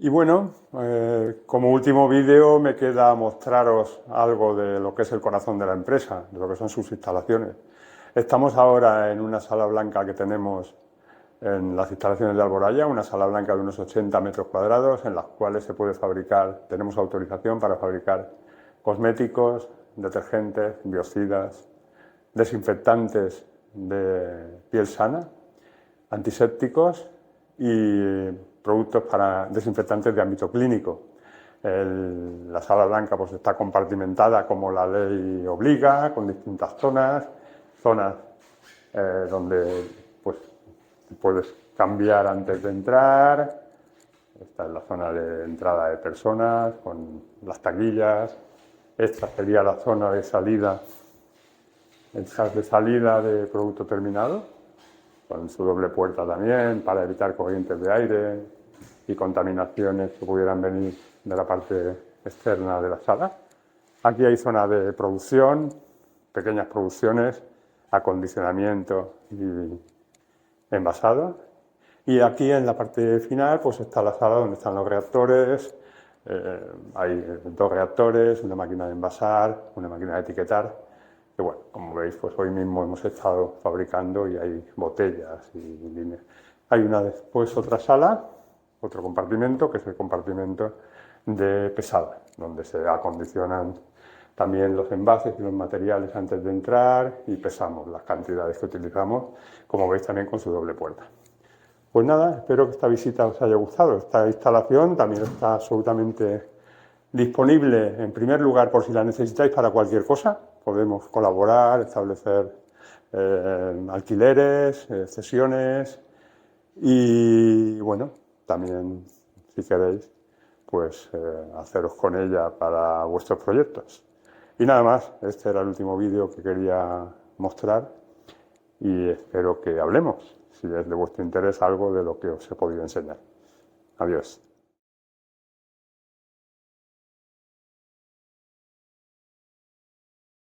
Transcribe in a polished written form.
Y bueno, como último vídeo me queda mostraros algo de lo que es el corazón de la empresa, de lo que son sus instalaciones. Estamos ahora en una sala blanca que tenemos en las instalaciones de Alboraya, una sala blanca de unos 80 metros cuadrados, en las cuales se puede fabricar, tenemos autorización para fabricar cosméticos, detergentes, biocidas, desinfectantes de piel sana, antisépticos y productos para desinfectantes de ámbito clínico. La sala blanca pues está compartimentada como la ley obliga, con distintas zonas donde pues puedes cambiar antes de entrar. Esta es la zona de entrada de personas con las taquillas. Esta sería la zona de salida, de producto terminado, con su doble puerta también, para evitar corrientes de aire y contaminaciones que pudieran venir de la parte externa de la sala. Aquí hay zona de producción, pequeñas producciones, acondicionamiento y envasado. Y aquí en la parte final pues está la sala donde están los reactores. Hay dos reactores, una máquina de envasar, una máquina de etiquetar. Que bueno, como veis, pues hoy mismo hemos estado fabricando y hay botellas y líneas. Hay después otra sala, otro compartimento, que es el compartimento de pesada, donde se acondicionan también los envases y los materiales antes de entrar y pesamos las cantidades que utilizamos, como veis también con su doble puerta. Pues nada, espero que esta visita os haya gustado. Esta instalación también está absolutamente disponible, en primer lugar, por si la necesitáis para cualquier cosa. Podemos colaborar, establecer alquileres, cesiones y, bueno, también, si queréis, pues haceros con ella para vuestros proyectos. Y nada más, este era el último vídeo que quería mostrar y espero que hablemos, si es de vuestro interés, algo de lo que os he podido enseñar. Adiós.